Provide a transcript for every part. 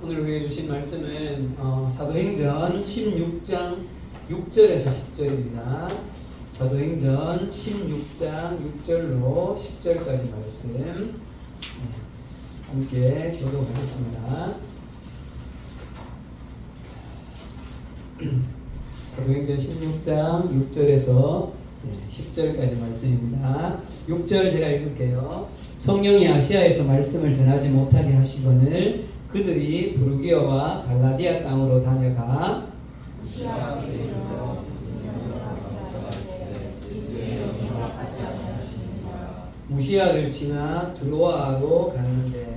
오늘 우리에게 주신 말씀은 사도행전 16장 6절에서 10절입니다. 사도행전 16장 6절로 10절까지 말씀 함께 교독하겠습니다. 사도행전 16장 6절에서 10절까지 말씀입니다. 6절 제가 읽을게요. 성령이 아시아에서 말씀을 전하지 못하게 하시거늘 그들이 부르기아와 갈라디아 땅으로 다녀가 무시아를 지나 드로아로 가는데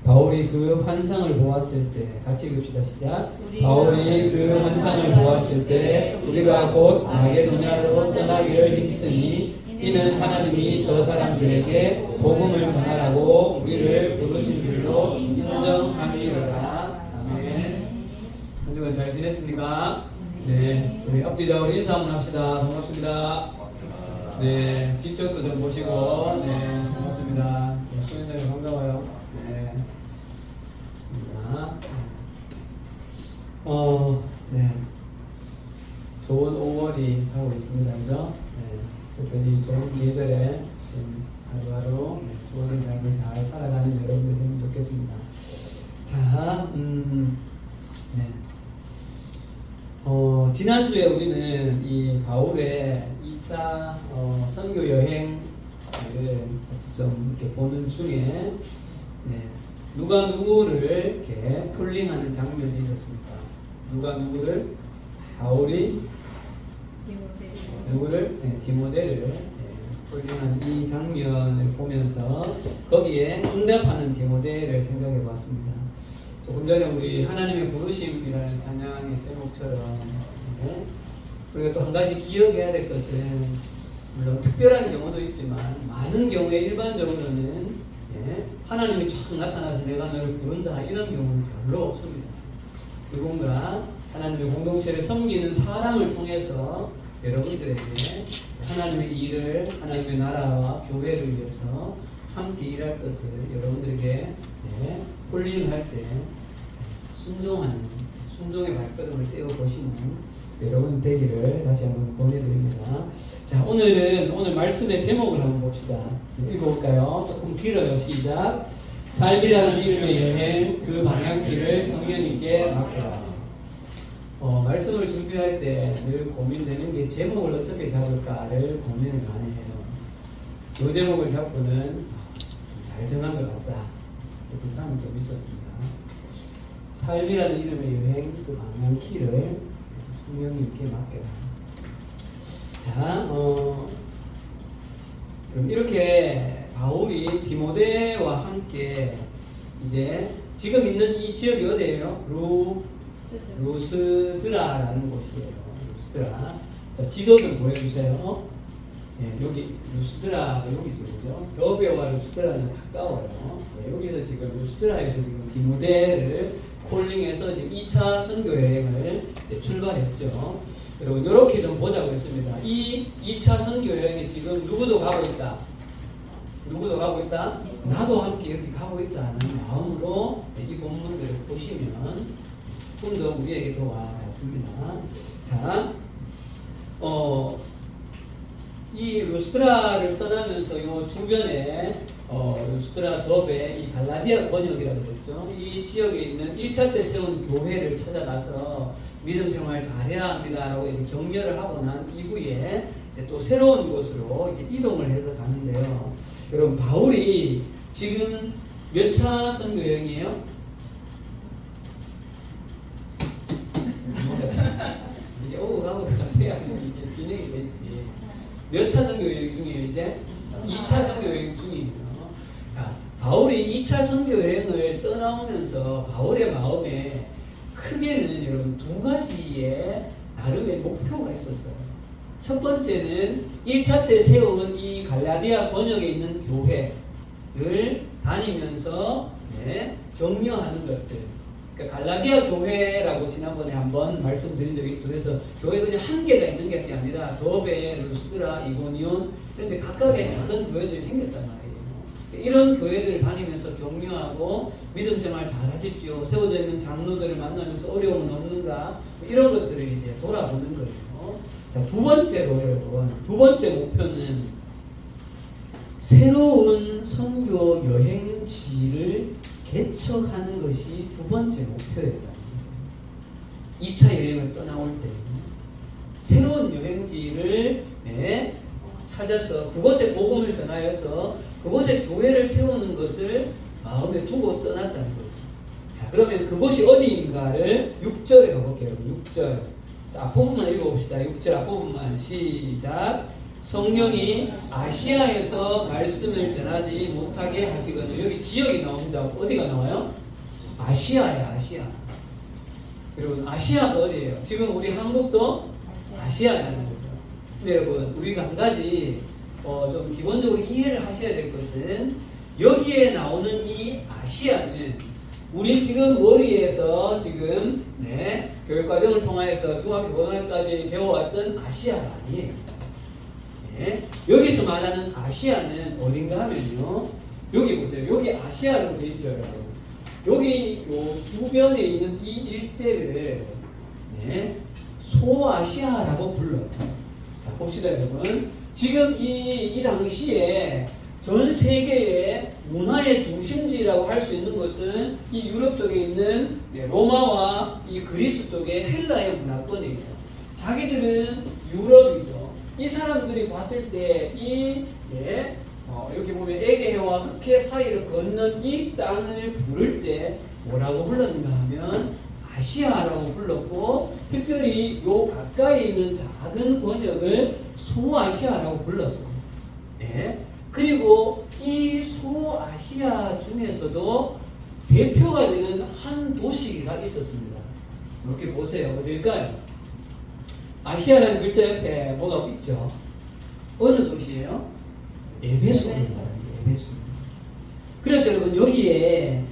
바울이 그 환상을 보았을 때 같이 읽읍시다. 시작. 바울이 그 환상을 보았을 때 우리가 곧 마게도냐로 떠나기를 힘쓰니 이는 하나님이 저 사람들에게 복음을 전하라고 우리를 부르신 줄로 인정함이로라. 아멘. 한 주간 잘 지냈습니까? 네, 우리 앞뒤좌우로 인사 한번 합시다. 반갑습니다. 네, 뒤쪽도 좀 보시고 네, 반갑습니다. 수련자님 반가워요. 네. 네. 좋은 5월이 가고 있습니다. 그죠? 네. 특별히 좋은 계절에 하루하루 좋은 삶을 잘 살아가는 여러분들 되면 좋겠습니다. 자, 네. 지난주에 우리는 이 바울의 2차 선교 여행을 같이 좀 이렇게 보는 중에 네. 누가 누구를 이렇게 콜링하는 장면이 있었습니까? 누가 누구를? 바울이 누구를? 네, 디모데를 콜링하는 이 장면을 보면서 거기에 응답하는 디모데를 생각해 보았습니다. 조금 전에 우리 하나님의 부르심이라는 찬양의 제목처럼 우리가 또 한 가지 기억해야 될 것은 물론 특별한 경우도 있지만 많은 경우에 일반적으로는 하나님이 쫙 나타나서 내가 너를 부른다 이런 경우는 별로 없습니다. 누군가 하나님의 공동체를 섬기는 사람을 통해서 여러분들에게 하나님의 일을 하나님의 나라와 교회를 위해서 함께 일할 것을 여러분들에게 홀링할 때 순종하는 순종의 발걸음을 떼어보시는 여러분 되기를 다시 한번 권해드립니다. 자, 오늘 말씀의 제목을 한번 봅시다. 읽어볼까요? 조금 길어요. 시작. 삶이라는 이름의 여행, 그 방향키를 성령님께 맡겨라. 말씀을 준비할 때 늘 고민되는 게 제목을 어떻게 잡을까를 고민을 많이 해요. 이 제목을 잡고는 잘 정한 것 같다. 이렇게 감이 좀 있었습니다. 삶이라는 이름의 여행, 그 방향키를 성령님께 맡겨라. 자, 그럼 이렇게 바울이 디모데와 함께 이제 지금 있는 이 지역이 어디예요? 루스드라라는 곳이에요. 루스드라. 자, 지도 좀 보여주세요. 예, 여기 루스드라가 여기죠, 그죠? 더베와 루스드라는 가까워요. 예, 여기서 지금 루스드라에서 지금 디모데를 콜링해서 지금 2차 선교 여행을 출발했죠. 여러분 이렇게 좀 보자고 했습니다. 이 2차 선교 여행에 지금 누구도 가고 있다. 누구도 가고 있다. 나도 함께 여기 가고 있다는 마음으로 이 본문들을 보시면 좀 더 우리에게 더 와닿습니다. 자, 이 루스드라를 떠나면서 이 주변에 루스드라, 더베, 이 갈라디아 권역이라고 그랬죠. 이 지역에 있는 1차 때 세운 교회를 찾아가서 믿음 생활 잘해야 합니다라고 이제 격려를 하고 난 이후에 이제 또 새로운 곳으로 이제 이동을 해서 가는데요. 여러분 바울이 지금 몇 차 선교 여행이에요? 이제 오고 가고 해야 이게 진행이 되지. 몇 차 선교 여행 중이에요? 이제 2차 선교 여행 중이에요. 바울이 2차 선교 여행을 떠나오면서 바울의 마음에 크게는 여러분 두 가지의 나름의 목표가 있었어요. 첫 번째는 1차 때 세운 이 갈라디아 권역에 있는 교회를 다니면서 격려하는 것들. 그러니까 갈라디아 교회라고 지난번에 한번 말씀드린 적이 있죠. 그래서 교회 그냥 한 개가 있는 게 아니라 더베, 루스드라, 이고니온 이런데 각각의 작은 교회들이 생겼단 말이에요. 이런 교회들을 다니면서 격려하고 믿음 생활 잘 하십시오. 세워져 있는 장로들을 만나면서 어려움은 없는가 이런 것들을 이제 돌아보는 거예요. 자, 두 번째로 여러분, 두 번째 목표는 새로운 선교 여행지를 개척하는 것이 두 번째 목표였다. 2차 여행을 떠나올 때 새로운 여행지를 찾아서 그곳에 복음을 전하여서 그곳에 교회를 세우는 것을 마음에 두고 떠났다는 거죠. 자, 그러면 그곳이 어디인가를 6절에 가볼게요. 6절. 자, 앞부분만 읽어봅시다. 6절 앞부분만 시작. 성령이 아시아에서 말씀을 전하지 못하게 하시거든요. 여기 지역이 나옵니다. 어디가 나와요? 아시아예요. 아시아. 여러분, 아시아가 어디예요? 지금 우리 한국도 아시아라는 거죠. 근데 여러분, 우리가 한 가지 좀 기본적으로 이해를 하셔야 될 것은 여기에 나오는 이 아시아는 우리 지금 머리에서 지금 교육과정을 통해서 중학교 고등학교까지 배워왔던 아시아가 아니에요. 여기서 말하는 아시아는 어딘가 하면요, 여기 보세요. 여기 아시아라고 되어 있죠, 여러분. 여기 요 주변에 있는 이 일대를 소아시아라고 불러요. 자, 봅시다, 여러분. 지금 이 당시에 전 세계의 문화의 중심지라고 할 수 있는 것은 이 유럽 쪽에 있는 로마와 이 그리스 쪽의 헬라의 문화권이에요. 자기들은 유럽이죠. 이 사람들이 봤을 때 여기 보면 에게해와 흑해 사이를 걷는 이 땅을 부를 때 뭐라고 불렀는가 하면 아시아라고 불렀고, 특별히 요 가까이 있는 작은 권역을 소아시아라고 불렀어요. 그리고 이 소아시아 중에서도 대표가 되는 한 도시가 있었습니다. 이렇게 보세요. 어딜까요? 아시아라는 글자 옆에 뭐가 있죠? 어느 도시예요? 에베소입니다. 에베소. 그래서 여러분, 여기에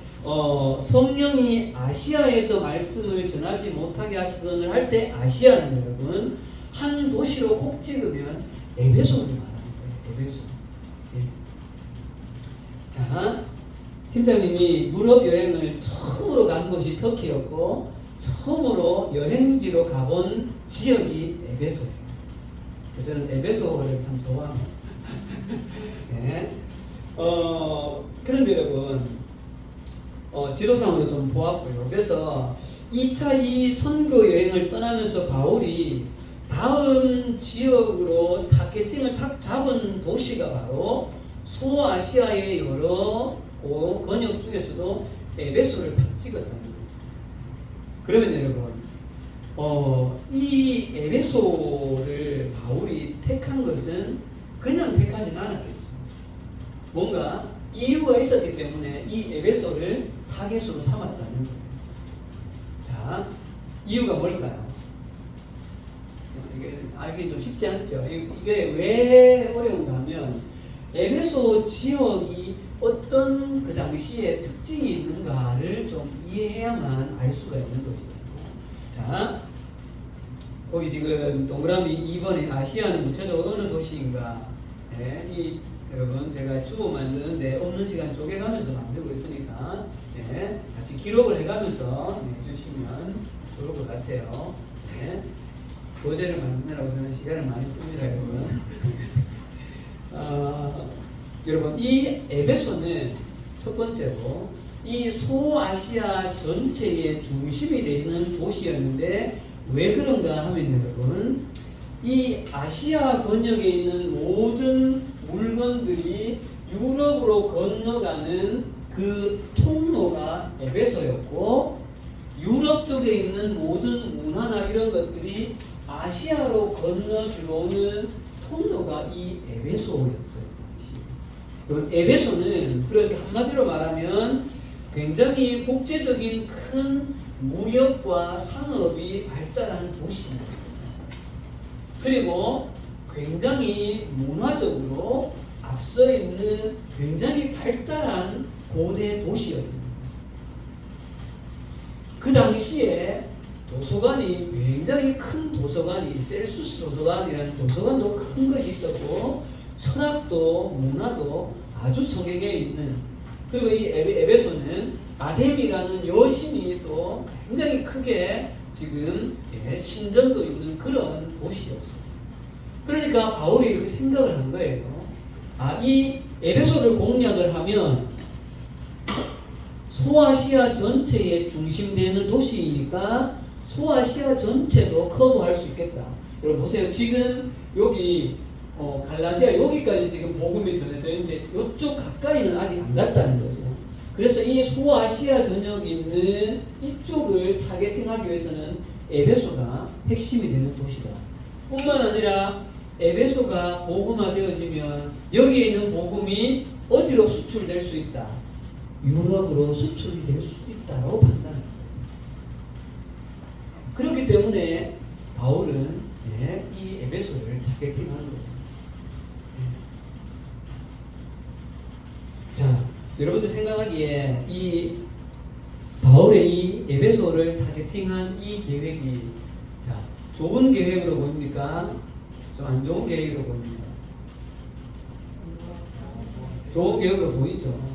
성령이 아시아에서 말씀을 전하지 못하게 하시거늘 할 때 아시아는 여러분 한 도시로 콕 찍으면 에베소를 말하는 거예요. 에베소. 자, 팀장님이 유럽 여행을 처음으로 간 곳이 터키였고 처음으로 여행지로 가본 지역이 에베소예요. 저는 에베소를 참 좋아합니다. 그런데 여러분, 지도상으로 좀 보았고요. 그래서 2차 이 선교 여행을 떠나면서 바울이 다음 지역으로 타겟팅을 탁 잡은 도시가 바로 소아시아의 여러 권역 중에서도 에베소를 탁 찍었다는 거죠. 그러면 여러분, 이 에베소를 바울이 택한 것은 그냥 택하진 않았겠죠. 뭔가 이유가 있었기 때문에 이 에베소를 타겟으로 삼았다는 거예요. 자, 이유가 뭘까요? 이게 알기 좀 쉽지 않죠. 이게 왜 어려운가 하면 에베소 지역이 어떤 그 당시에 특징이 있는가를 좀 이해해야만 알 수가 있는 것이에요. 자, 거기 지금 동그라미 2번에 아시아는 구체적으로 어느 도시인가? 여러분, 제가 주보 만드는데 없는 시간 쪼개가면서 만들고 있으니까 같이 기록을 해가면서 해주시면 좋을 것 같아요. 교재를 만드느라고 저는 시간을 많이 씁니다, 여러분. 여러분, 이 에베소는 첫 번째로 이 소아시아 전체의 중심이 되는 도시였는데 왜 그런가 하면 여러분, 이 아시아 권역에 있는 모든 물건들이 유럽으로 건너가는 그 통로가 에베소였고, 유럽 쪽에 있는 모든 문화나 이런 것들이 아시아로 건너 들어오는 통로가 이 에베소였어요. 그럼 에베소는 그렇게 한마디로 말하면 굉장히 국제적인 큰 무역과 상업이 발달한 도시였어요. 그리고 굉장히 문화적으로 앞서 있는 굉장히 발달한 고대 도시였습니다. 그 당시에 도서관이 굉장히 큰 도서관이 셀수스 도서관이라는 도서관도 큰 것이 있었고 철학도 문화도 아주 성행해 있는, 그리고 이 에베소는 아뎀이라는 여신이 또 굉장히 크게 지금 신전도 있는 그런 도시였어요. 그러니까 바울이 이렇게 생각을 한 거예요. 이 에베소를 공략을 하면 소아시아 전체의 중심되는 도시이니까 소아시아 전체도 커버할 수 있겠다. 여러분 보세요. 지금 여기 갈라디아 여기까지 지금 복음이 전해져 있는데 이쪽 가까이는 아직 안 갔다는 거죠. 그래서 이 소아시아 전역이 있는 이쪽을 타겟팅하기 위해서는 에베소가 핵심이 되는 도시다. 뿐만 아니라 에베소가 복음화되어지면 여기에 있는 복음이 어디로 수출될 수 있다? 유럽으로 수출이 될 수 있다고 판단하는 거죠. 그렇기 때문에 바울은 이 에베소를 타겟팅하는 거예요. 자, 여러분들 생각하기에 이 바울의 이 에베소를 타겟팅한 이 계획이 좋은 계획으로 보입니까? 좀 안 좋은 계획으로 보입니다. 좋은 계획으로 보이죠.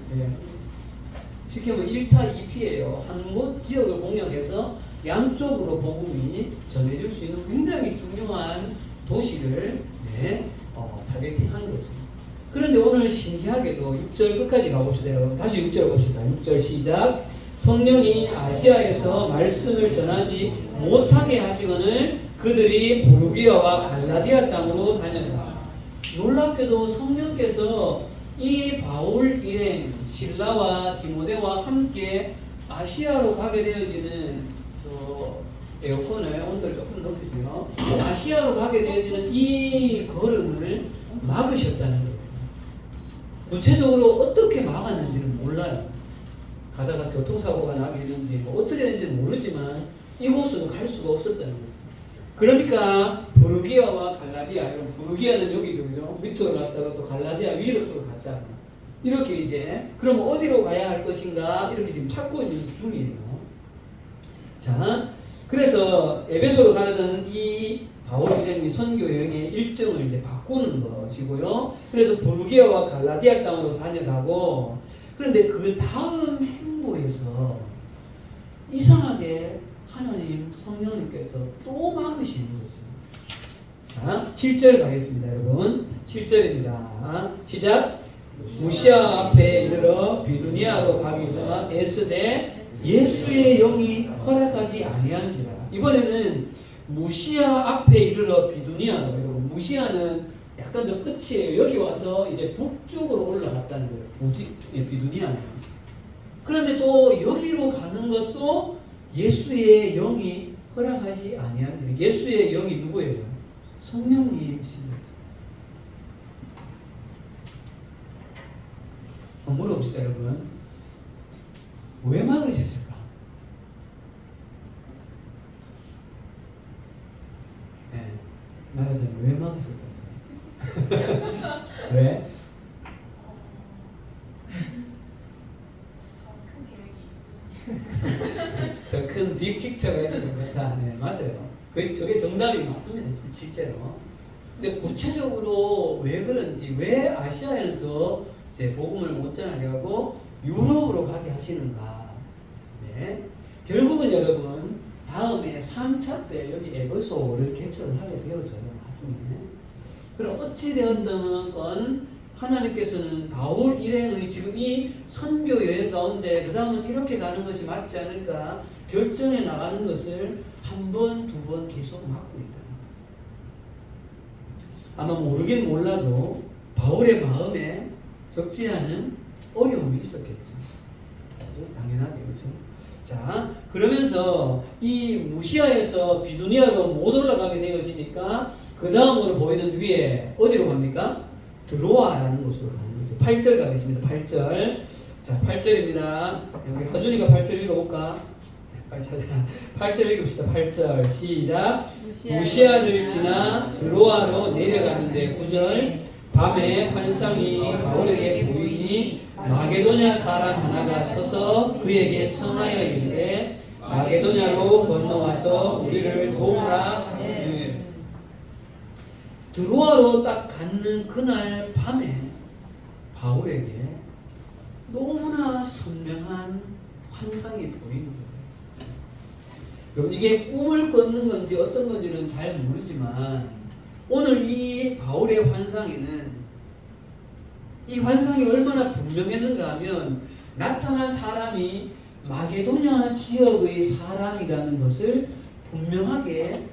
쉽게 말하면 1타 2피예요. 한 곳 지역을 공략해서 양쪽으로 복음이 전해질 수 있는 굉장히 중요한 도시를 타겟팅한 거죠. 그런데 오늘 신기하게도 6절 끝까지 가봅시다. 여러분 다시 6절 봅시다. 6절 시작. 성령이 아시아에서 말씀을 전하지 못하게 하시거늘 그들이 부르기아와 갈라디아 땅으로 다녔다. 놀랍게도 성령께서 이 바울 일행 실라와 디모데와 함께 아시아로 가게 되어지는 에어컨을 온도를 조금 높이세요. 아시아로 가게 되어지는 이 걸음을 막으셨다는 거예요. 구체적으로 어떻게 막았는지는 몰라요. 가다가 교통사고가 나게 했는지 어떻게 됐는지는 모르지만 이곳으로 갈 수가 없었다는 거예요. 그러니까 부르기아와 갈라디아, 이런 부르기아는 여기죠, 그죠? 밑으로 갔다가 또 갈라디아 위로 또 갔다가 이렇게 이제 그럼 어디로 가야 할 것인가 이렇게 지금 찾고 있는 중이에요. 자, 그래서 에베소로 가려던 이 바울 일행이 선교 여행의 일정을 이제 바꾸는 것이고요. 그래서 부르기아와 갈라디아 땅으로 다녀가고, 그런데 그 다음 행보에서 이상하게 하나님 성령님께서 또 막으시는 거죠. 자, 7절 가겠습니다, 여러분. 7절입니다. 시작. 무시아 앞에 이르러 비두니아로 가기 전 애쓰되 예수의 영이 허락하지 아니한지라. 이번에는 무시아 앞에 이르러 비두니아로. 여러분 무시아는 약간 더 끝이에요. 여기 와서 이제 북쪽으로 올라갔다는 거예요. 비두니아는. 그런데 또 여기로 가는 것도 예수의 영이 허락하지 아니한지라. 예수의 영이 누구예요? 성령님이십니다. 물어봅시다, 여러분. 왜 막으셨을까? 말하자면 왜 막으셨을까? 왜? 더 큰 빅픽처가 있어서 그렇다. 네, 맞아요. 저게 정답이 맞습니다, 실제로. 근데 구체적으로 왜 그런지, 왜 아시아에는 더 이제 복음을 못 전하게 하고 유럽으로 가게 하시는가? 네. 결국은 여러분 다음에 3차 때 여기 에베소를 개척을 하게 되어져요, 나중에. 그럼 어찌 되었든 건 하나님께서는 바울 일행의 지금 이 선교 여행 가운데 그 다음은 이렇게 가는 것이 맞지 않을까 결정해 나가는 것을 한 번, 두 번 계속 막고 있다는 거죠. 아마 모르긴 몰라도 바울의 마음에 적지 않은 어려움이 있었겠죠. 당연하게, 그렇죠. 자, 그러면서 이 무시아에서 비두니아로 못 올라가게 되어지니까 그 다음으로 보이는 위에 어디로 갑니까? 드로아라는 곳으로 가는 거죠. 8절 가겠습니다. 8절. 자, 8절입니다. 우리 허준이가 8절 읽어볼까? 빨리 찾아. 8절 읽읍시다. 8절 시작. 무시아를 지나 드로아로 내려가는데 9절. 밤에 환상이 바울에게 보이니 마게도냐 사람 하나가 서서 그에게 청하여 이르되 마게도냐로 건너와서 우리를 도우라. 네. 드로아로 딱 갔는 그날 밤에 바울에게 너무나 선명한 환상이 보이는 거예요. 여러분, 이게 꿈을 꿨는 건지 어떤 건지는 잘 모르지만 오늘 이 바울의 환상에는 이 환상이 얼마나 분명했는가 하면 나타난 사람이 마게도냐 지역의 사람이라는 것을 분명하게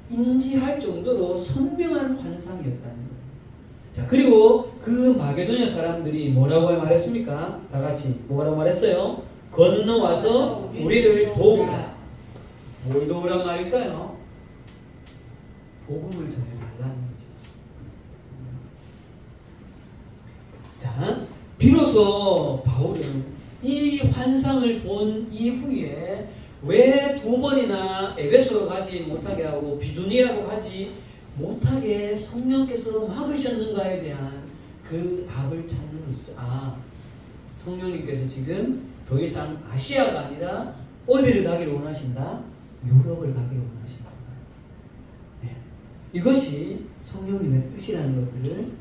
인지할 정도로 선명한 환상이었다는 거예요. 자, 그리고 그 마게도냐 사람들이 뭐라고 말했습니까? 다 같이 뭐라고 말했어요? 건너와서 우리를 도우라. 뭘 도우란 말일까요? 복음을 전해달라는 것이죠. 자, 비로소 바울은 이 환상을 본 이후에 왜 2번이나 에베소로 가지 못하게 하고 비두니아로 가지 못하게 성령께서 막으셨는가에 대한 그 답을 찾는 것이죠. 아, 성령님께서 지금 더 이상 아시아가 아니라 어디를 가기를 원하신다? 유럽을 가기를 원하신다. 네. 이것이 성령님의 뜻이라는 것들을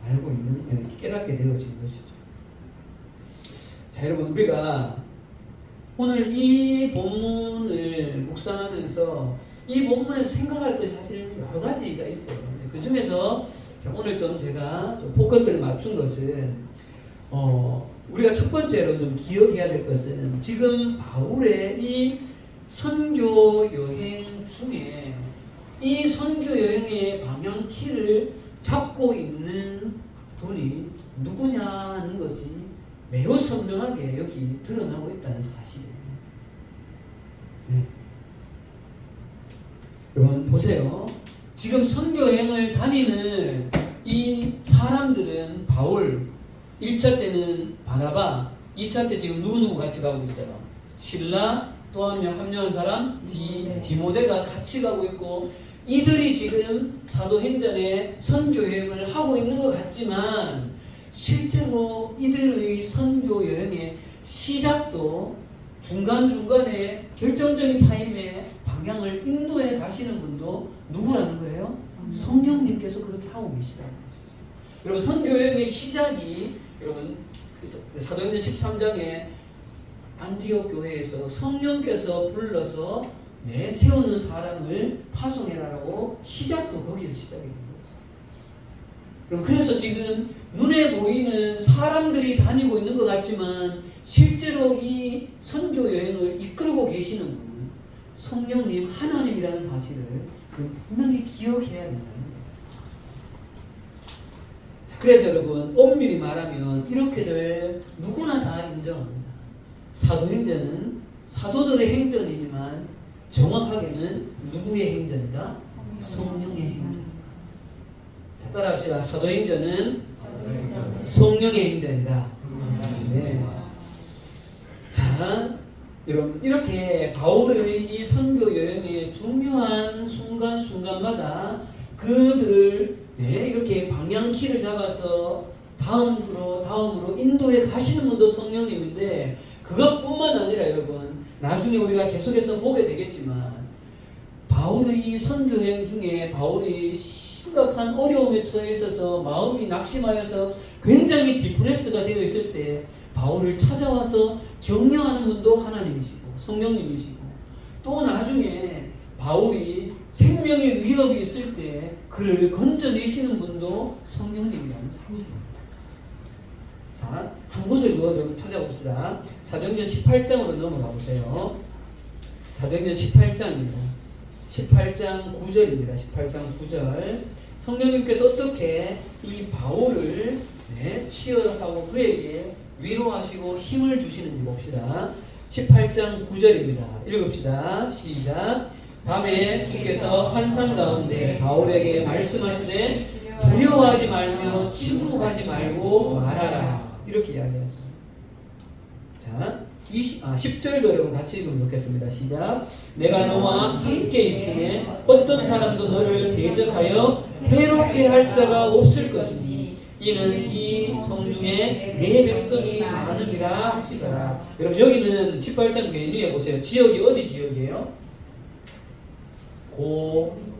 알고 있는, 깨닫게 되어진 것이죠. 자, 여러분, 우리가 오늘 이 본문을 묵상하면서 이 본문에서 생각할 것이 사실 여러 가지가 있어요. 그 중에서 오늘 좀 제가 좀 포커스를 맞춘 것은 우리가 첫 번째로 좀 기억해야 될 것은 지금 바울의 이 선교 여행 중에 이 선교 여행의 방향키를 잡고 있는 분이 누구냐는 것이 매우 선명하게 여기 드러나고 있다는 사실이에요. 여러분 보세요. 지금 선교여행을 다니는 이 사람들은 바울 1차 때는 바나바, 2차 때 지금 누구 같이 가고 있어요? 실라, 또 한 명 합류한 사람 디모데가 같이 가고 있고, 이들이 지금 사도행전에 선교여행을 하고 있는 것 같지만 실제로 이들의 선교여행의 시작도 중간중간에 결정적인 타임에 방향을 인도해 가시는 분도 누구라는 거예요? 성령님께서 그렇게 하고 계시다는 것이죠. 여러분, 선교여행의 시작이 여러분 사도행전 13장에 안디옥 교회에서 성령께서 불러서 세우는 사람을 파송해라라고 시작도 거기서 시작이 됩니다. 그럼 그래서 지금 눈에 보이는 사람들이 다니고 있는 것 같지만 실제로 이 선교 여행을 이끌고 계시는 분은 성령님 하나님이라는 사실을 분명히 기억해야 된다는 거예요. 그래서 여러분 엄밀히 말하면 이렇게들 누구나 다 인정합니다. 사도행전은 사도들의 행전이지만 정확하게는 누구의 행전이다? 성령의 행전. 자, 따라합시다. 사도행전은 성령의 행전이다. 네. 자, 여러분 이렇게 바울의 이 선교 여행의 중요한 순간순간마다 그들을 이렇게 방향키를 잡아서 다음으로 인도에 가시는 분도 성령님인데, 그것뿐만 아니라 여러분 나중에 우리가 계속해서 보게 되겠지만 바울의 이 선교여행 중에 바울이 심각한 어려움에 처해 있어서 마음이 낙심하여서 굉장히 디프레스가 되어 있을 때 바울을 찾아와서 격려하는 분도 하나님이시고 성령님이시고, 또 나중에 바울이 생명의 위협이 있을 때 그를 건져내시는 분도 성령님이라는 사실입니다. 자, 한 곳을 더 찾아봅시다. 사도행전 18장으로 넘어가 보세요. 사도행전 18장입니다. 18장 9절입니다. 18장 9절. 성령님께서 어떻게 이 바울을 치유하고 그에게 위로하시고 힘을 주시는지 봅시다. 18장 9절입니다. 읽읍시다. 시작. 밤에 주께서 환상 가운데 바울에게 말씀하시되 두려워하지 말며 침묵하지 말고 말하라. 이렇게 이야기하죠. 자, 10절도 여러분 같이 읽으면 좋겠습니다. 시작. 내가 너와 함께 있음에 어떤 사람도 너를 대적하여 해롭게 할 자가 없을 것이니 이는 이 성중에 내 백성이 많으리라 하시더라. 여러분 여기는 18장 메뉴에 보세요. 지역이 어디 지역이에요?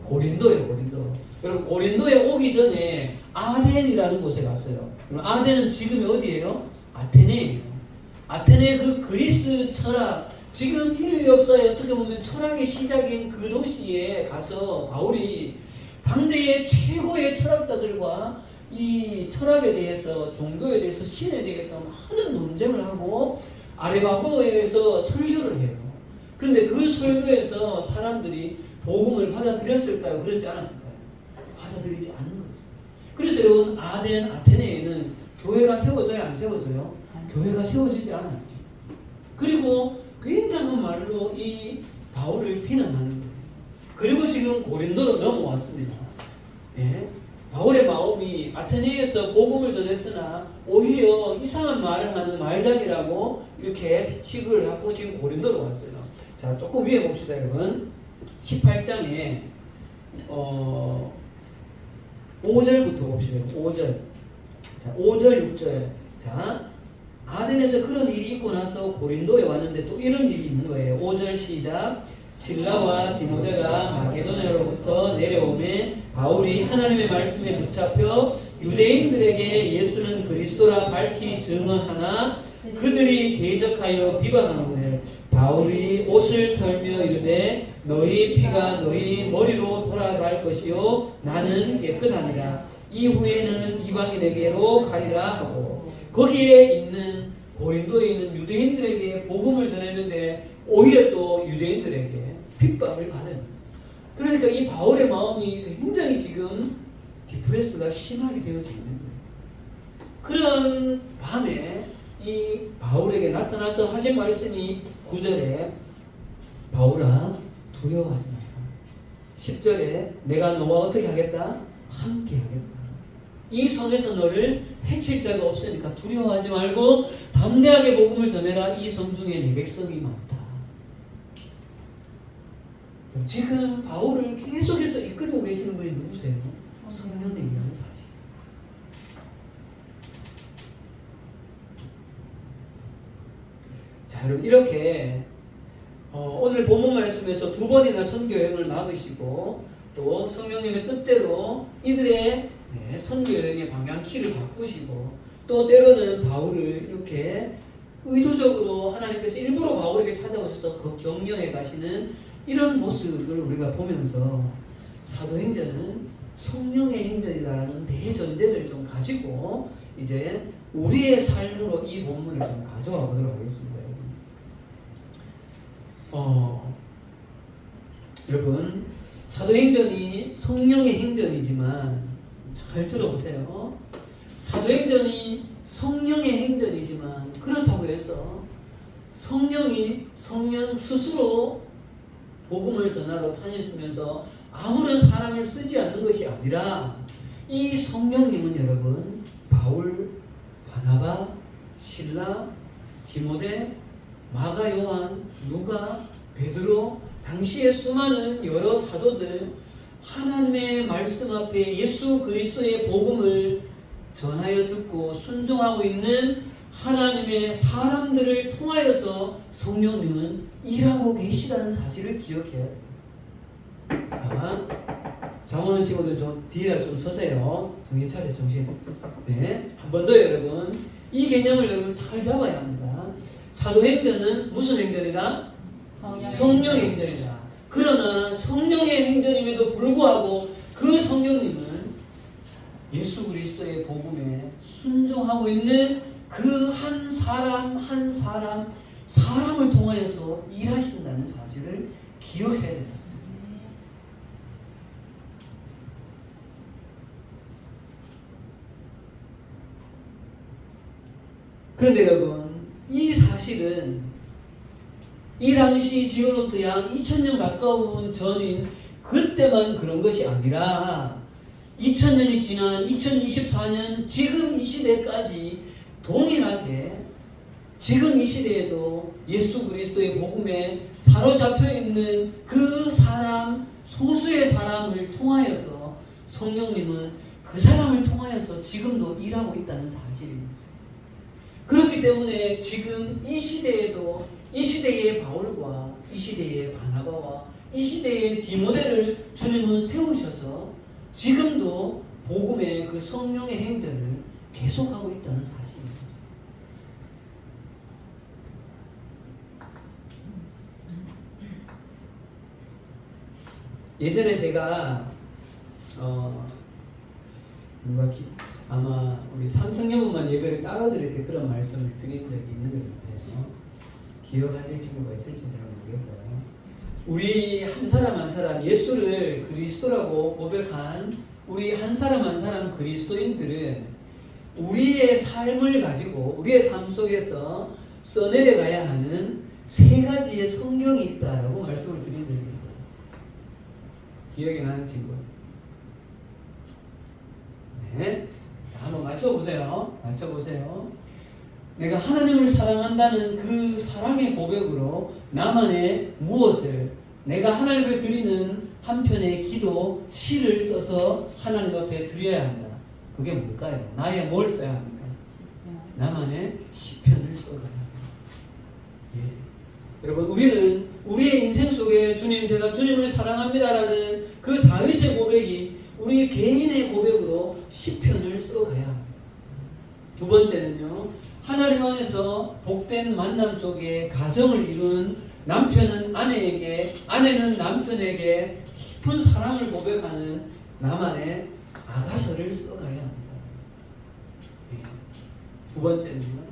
고린도예요. 고린도. 여러분 고린도에 오기 전에 아덴이라는 곳에 갔어요. 아덴은 지금이 어디예요? 아테네예요. 아테네 그 그리스 철학, 지금 인류 역사에 어떻게 보면 철학의 시작인 그 도시에 가서 바울이 당대의 최고의 철학자들과 이 철학에 대해서, 종교에 대해서, 신에 대해서 많은 논쟁을 하고 아레바고에서 설교를 해요. 그런데 그 설교에서 사람들이 복음을 받아들였을까요? 그렇지 않았을까요? 받아들이지 않은 거죠. 그래서 여러분 아덴, 아테네에는 교회가 세워져요? 안 세워져요? 교회가 세워지지 않아요. 그리고 굉장한 말로 이 바울을 비난하는 거예요. 그리고 지금 고린도로 넘어왔습니다. 예? 바울의 마음이 아테네에서 복음을 전했으나 오히려 이상한 말을 하는 말장이라고 이렇게 칙을 하고 지금 고린도로 왔어요. 자, 조금 위에 봅시다, 여러분. 18장에 5절부터 봅시다. 5절. 자, 5절, 6절. 자, 아덴에서 그런 일이 있고 나서 고린도에 왔는데 또 이런 일이 있는 거예요. 5절 시작. 실라와 디모데가 마게도냐로부터 내려오매 바울이 하나님의 말씀에 붙잡혀 유대인들에게 예수는 그리스도라 밝히 증언하나 그들이 대적하여 비방하노니 바울이 옷을 털며 이르되 너희 피가 너희 머리로 돌아갈 것이요 나는 깨끗하니라. 이후에는 이방인에게로 가리라 하고, 거기에 있는 고린도에 있는 유대인들에게 복음을 전했는데 오히려 또 유대인들에게 핍박을 받은. 그러니까 이 바울의 마음이 굉장히 지금 디프레스가 심하게 되어져 있는 거예요. 그런 밤에 이 바울에게 나타나서 하신 말씀이 9절에 바울아 두려워하지 마라. 10절에 내가 너와 어떻게 하겠다? 함께 하겠다. 이 성에서 너를 해칠 자가 없으니까 두려워하지 말고 담대하게 복음을 전해라. 이 성 중에 네 백성이 많다. 지금 바울을 계속해서 이끌고 계시는 분이 누구세요? 성령님이라는 사실. 자, 여러분 이렇게 오늘 본문 말씀에서 2번이나 선교여행을 막으시고 또 성령님의 뜻대로 이들의 선교여행의 방향키를 바꾸시고 또 때로는 바울을 이렇게 의도적으로 하나님께서 일부러 바울에게 찾아오셔서 그 격려해 가시는 이런 모습을 우리가 보면서 사도행전은 성령의 행전이다라는 대전제를 좀 가지고 이제 우리의 삶으로 이 본문을 좀 가져와 보도록 하겠습니다. 여러분 사도행전이 성령의 행전이지만 잘 들어보세요. 사도행전이 성령의 행전이지만 그렇다고 해서 성령 스스로 복음을 전하러 다니시면서 아무런 사람을 쓰지 않는 것이 아니라 이 성령님은 여러분 바울, 바나바, 실라, 디모데, 마가, 요한, 누가, 베드로, 당시의 수많은 여러 사도들 하나님의 말씀 앞에 예수 그리스도의 복음을 전하여 듣고 순종하고 있는 하나님의 사람들을 통하여서 성령님은 일하고 계시다는 사실을 기억해야 돼요. 자, 잠오는 친구들 좀 뒤에 좀 서세요. 정신 차려, 정신. 네, 한 번 더 여러분. 이 개념을 여러분 잘 잡아야 합니다. 사도행전은 무슨 행전이다? 성령의 행전이다. 그러나 성령의 행전임에도 불구하고 그 성령님은 예수 그리스도의 복음에 순종하고 있는 그 한 사람 한 사람을 통하여서 일하신다는 사실을 기억해야 된다. 그런데 여러분 이 사실은 이 당시 지금부터 약 2000년 가까운 전인 그때만 그런 것이 아니라 2000년이 지난 2024년 지금 이 시대까지 동일하게 지금 이 시대에도 예수 그리스도의 복음에 사로잡혀 있는 그 사람, 소수의 사람을 통하여서 성령님은 그 사람을 통하여서 지금도 일하고 있다는 사실입니다. 그렇기 때문에 지금 이 시대에도 이 시대의 바울과 이 시대의 바나바와 이 시대의 디모데를 주님은 세우셔서 지금도 복음의 그 성령의 행전을 계속하고 있다는 사실입니다. 예전에 제가 아마 우리 삼청년분만 예배를 따로 드릴 때 그런 말씀을 드린 적이 있는 것 같아요. 기억하실 친구가 있을지 잘 모르겠어요. 우리 한 사람 한 사람 예수를 그리스도라고 고백한 우리 한 사람 한 사람 그리스도인들은 우리의 삶을 가지고 우리의 삶 속에서 써내려가야 하는 세 가지의 성경이 있다라고 말씀을 드린 적이 있어요. 기억이 나는 친구. 네. 자, 한번 맞춰보세요. 맞춰보세요. 내가 하나님을 사랑한다는 그 사랑의 고백으로 나만의 무엇을 내가 하나님께 드리는 한 편의 기도, 시를 써서 하나님 앞에 드려야 한다. 그게 뭘까요? 나의 뭘 써야 합니까? 나만의 시편을 써가야 합니다. 예. 여러분, 우리는 우리의 인생 속에 주님, 제가 주님을 사랑합니다라는 그 다윗의 고백이 우리 개인의 고백으로 시편을 써가야 합니다. 두 번째는요, 하나님 안에서 복된 만남 속에 가정을 이룬 남편은 아내에게, 아내는 남편에게 깊은 사랑을 고백하는 나만의 아가서를 써가야 합니다. 두 번째는요,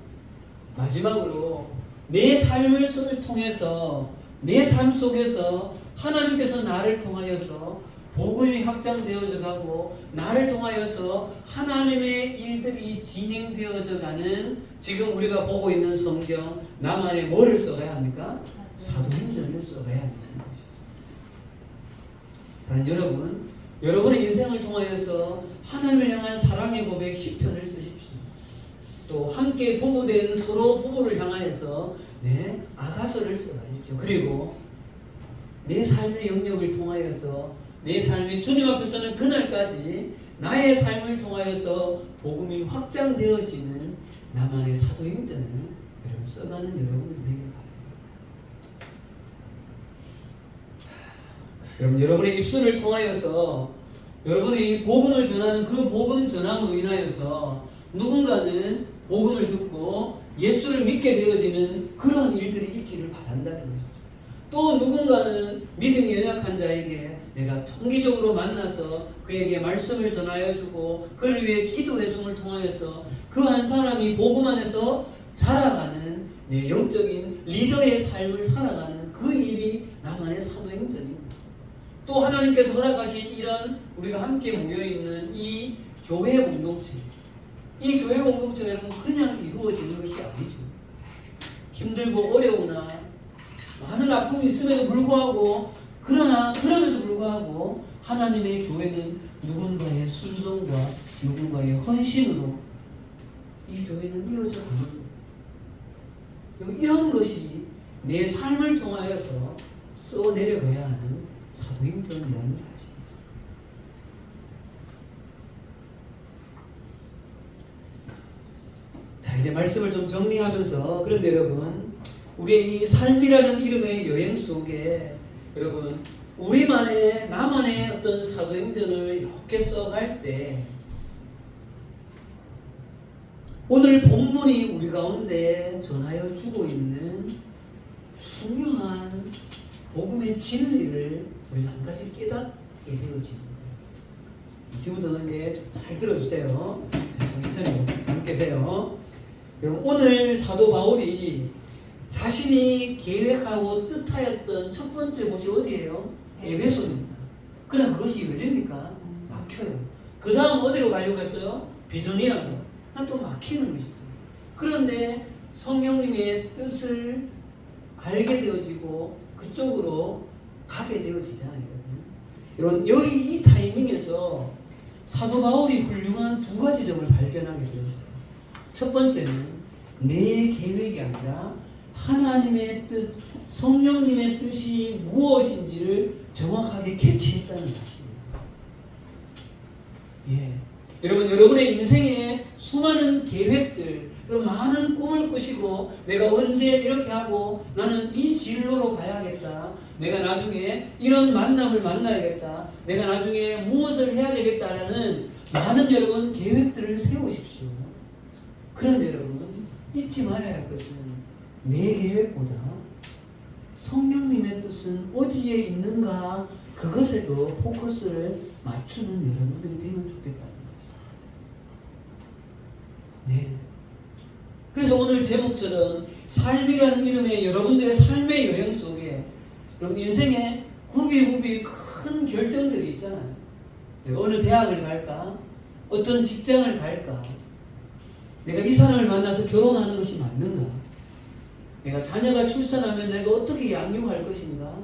마지막으로 내 삶을 통해서 내 삶 속에서 하나님께서 나를 통하여서 복음이 확장되어져 가고 나를 통하여서 하나님의 일들이 진행되어져 가는 지금 우리가 보고 있는 성경, 나만의 뭐를 써가야 합니까? 사도행전을 써가야 한다는 것이죠. 사랑하는 여러분, 여러분의 인생을 통하여서 하나님을 향한 사랑의 고백 시편을 쓰십시오. 또 함께 부부된 서로 부부를 향하여서 아가서를 써가십시오. 그리고 내 삶의 영역을 통하여서 내 삶이 주님 앞에서는 그날까지 나의 삶을 통하여서 복음이 확장되어지는 나만의 사도행전을 여러분 써가는 여러분들 되길 바랍니다. 여러분, 여러분의 입술을 통하여서 여러분이 복음을 전하는 그 복음 전함으로 인하여서 누군가는 복음을 듣고 예수를 믿게 되어지는 그런 일들이 있기를 바란다는 것이죠. 또 누군가는 믿음이 연약한 자에게 내가 정기적으로 만나서 그에게 말씀을 전하여 주고 그를 위해 기도해 줌을 통하여서 그 한 사람이 복음 안에서 자라가는 영적인 리더의 삶을 살아가는 그 일이 나만의 사도행전입니다. 또 하나님께서 허락하신 이런 우리가 함께 모여있는 이 교회 공동체, 이 교회 공동체가 여러분 그냥 이루어지는 것이 아니죠. 힘들고 어려우나 많은 아픔이 있음에도 불구하고 그럼에도 불구하고 하나님의 교회는 누군가의 순종과 누군가의 헌신으로 이 교회는 이어져 가는 거예요. 이런 것이 내 삶을 통하여서 써내려가야 하는 사도행전이라는 사실이죠. 자, 이제 말씀을 좀 정리하면서, 그런데 여러분, 우리의 이 삶이라는 이름의 여행 속에 여러분 나만의 어떤 사도행전을 이렇게 써갈 때 오늘 본문이 우리 가운데 전하여 주고 있는 중요한 복음의 진리를 우리 한 가지 깨닫게 되어지는 거예요. 지금부터 이제 좀 잘 들어주세요. 천천히 잠 깨세요. 여러분, 오늘 사도 바울이 자신이 계획하고 뜻하였던 첫 번째 곳이 어디예요? 에베소입니다. 그럼 그것이 열립니까? 막혀요. 그 다음 어디로 가려고 했어요? 비두니아로. 또 막히는 것이죠. 그런데 성령님의 뜻을 알게 되어지고 그쪽으로 가게 되어지잖아요. 여러분, 여기 이 타이밍에서 사도 바울이 훌륭한 두 가지 점을 발견하게 되었어요. 첫 번째는 내 계획이 아니라 하나님의 뜻, 성령님의 뜻이 무엇인지를 정확하게 캐치했다는 사실이에요. 예. 여러분, 여러분의 인생에 수많은 계획들, 그리고 많은 꿈을 꾸시고 내가 언제 이렇게 하고 나는 이 진로로 가야겠다. 내가 나중에 이런 만남을 만나야겠다. 내가 나중에 무엇을 해야 되겠다라는 많은 여러분 계획들을 세우십시오. 그런데 여러분 잊지 말아야 할 것은 내 계획보다 성령님의 뜻은 어디에 있는가 그것에도 포커스를 맞추는 여러분들이 되면 좋겠다는 거죠. 네. 그래서 오늘 제목처럼 삶이라는 이름의 여러분들의 삶의 여행 속에 여러분 인생에 굽이굽이 큰 결정들이 있잖아요. 어느 대학을 갈까? 어떤 직장을 갈까? 내가 이 사람을 만나서 결혼하는 것이 맞는가? 내가 자녀가 출산하면 내가 어떻게 양육할 것인가?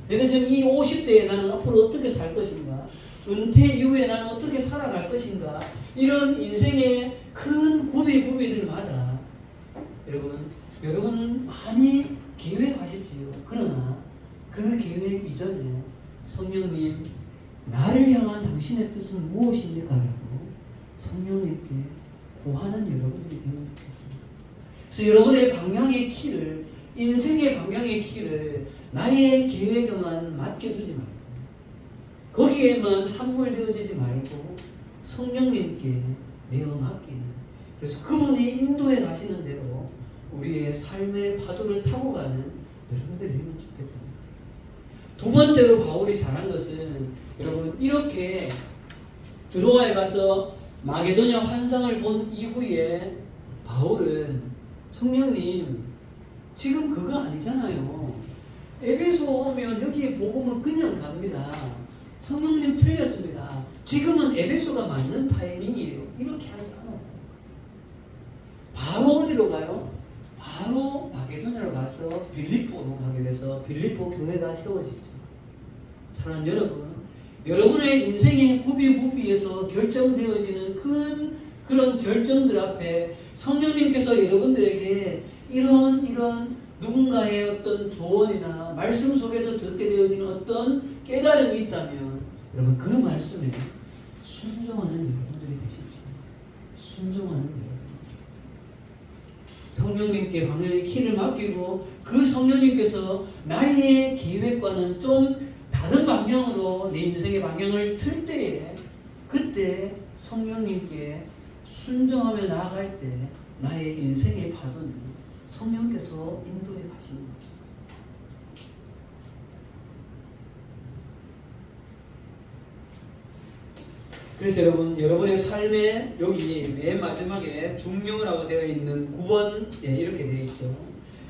내가 지금 이 50대에 나는 앞으로 어떻게 살 것인가? 은퇴 이후에 나는 어떻게 살아갈 것인가? 이런 인생의 큰 구비들마다 여러분 많이 계획하십시오. 그러나 그 계획 이전에 성령님 나를 향한 당신의 뜻은 무엇입니까? 라고 성령님께 구하는 여러분들이 되면 좋겠습니다. 그래서 여러분의 방향의 키를, 인생의 방향의 키를 나의 계획에만 맡겨두지 말고 거기에만 함몰되어지지 말고 성령님께 내어 맡기는, 그래서 그분이 인도해 가시는 대로 우리의 삶의 파도를 타고 가는 여러분들이 되면 좋겠다. 두 번째로 바울이 잘한 것은 여러분 이렇게 드로아에 가서 마게도냐 환상을 본 이후에 바울은 성령님 지금 그거 아니잖아요. 에베소 오면 여기에 복음은 그냥 갑니다. 성령님 틀렸습니다. 지금은 에베소가 맞는 타이밍이에요. 이렇게 하지 않았다. 바로 어디로 가요? 바로 마게도냐로 가서 빌립보로 가게 돼서 빌립보 교회가 세워지죠. 사랑하는 여러분, 여러분의 인생의 구비에서 결정되어지는 그런 결정들 앞에 성령님께서 여러분들에게 이런 누군가의 어떤 조언이나 말씀 속에서 듣게 되어지는 어떤 깨달음이 있다면 여러분 그 말씀에 순종하는 여러분들이 되십시오. 순종하는 여러분. 성령님께 방향의 키를 맡기고 그 성령님께서 나의 계획과는 좀 다른 방향으로 내 인생의 방향을 틀 때에 그때 성령님께 순종하며 나아갈 때 나의 인생의 파도는 성령께서 인도해 가시는 거예요. 그래서 여러분의 삶에 여기 맨 마지막에 중령이라고 되어 있는 9번 이렇게 되어 있죠.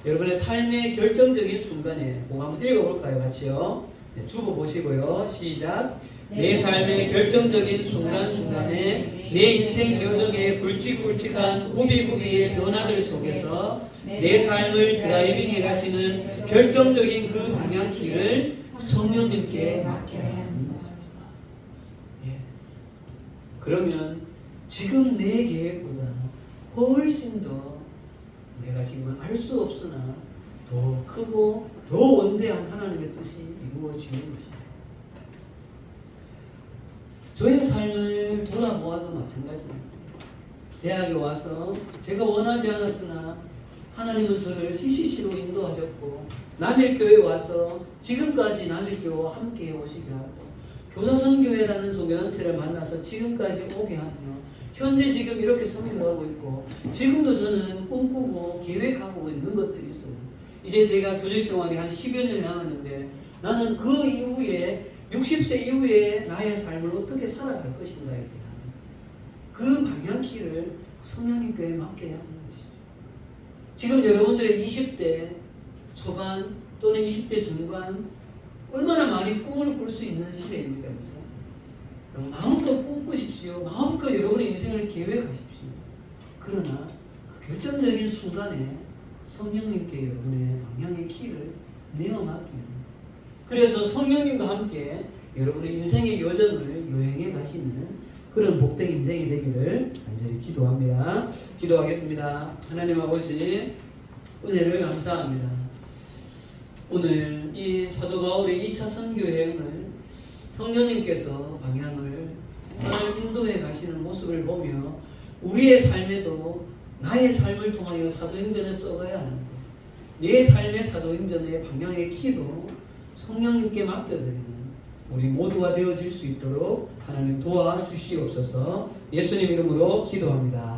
여러분의 삶의 결정적인 순간에 그거 한번 읽어볼까요? 같이요. 주보 보시고요. 시작. 내 삶의 결정적인 순간순간에 내 인생 여정의 굵직굵직한 구비의 변화들 속에서 내 삶을 드라이빙해 가시는 결정적인 그 방향키를 성령님께 맡겨야 합니다. 그러면 지금 내 계획보다 훨씬 더 내가 지금 알 수 없으나 더 크고 더 원대한 하나님의 뜻이 이루어지는 것입니다. 저의 삶을 돌아보아도 마찬가지입니다. 대학에 와서 제가 원하지 않았으나 하나님은 저를 CCC로 인도하셨고 남일교회에 와서 지금까지 남일교회와 함께 오시게 하고 교사선교회라는 소교단체를 만나서 지금까지 오게 하며 현재 지금 이렇게 선교하고 있고 지금도 저는 꿈꾸고 계획하고 있는 것들이 있어요. 이제 제가 교직생활이 한 10여 년이 남았는데 나는 그 이후에 60세 이후에 나의 삶을 어떻게 살아갈 것인가에 대한 그 방향키를 성령님께 맡겨야 하는 것이죠. 지금 여러분들의 20대 초반 또는 20대 중반 얼마나 많이 꿈을 꿀 수 있는 시대입니까? 그렇죠? 마음껏 꿈꾸십시오. 마음껏 여러분의 인생을 계획하십시오. 그러나 그 결정적인 순간에 성령님께 여러분의 방향의 키를 내어 맡기는, 그래서 성령님과 함께 여러분의 인생의 여정을 여행해 가시는 그런 복된 인생이 되기를 간절히 기도합니다. 기도하겠습니다. 하나님 아버지 은혜를 감사합니다. 오늘 이 사도 바울의 2차 선교 여행을 성령님께서 방향을 정말 인도해 가시는 모습 모습을 보며 우리의 삶에도 나의 삶을 통하여 사도행전을 써가야 하는 거예요. 내 삶의 사도행전의 방향의 키도 성령님께 맡겨드리는 우리 모두가 되어질 수 있도록 하나님 도와주시옵소서. 예수님 이름으로 기도합니다.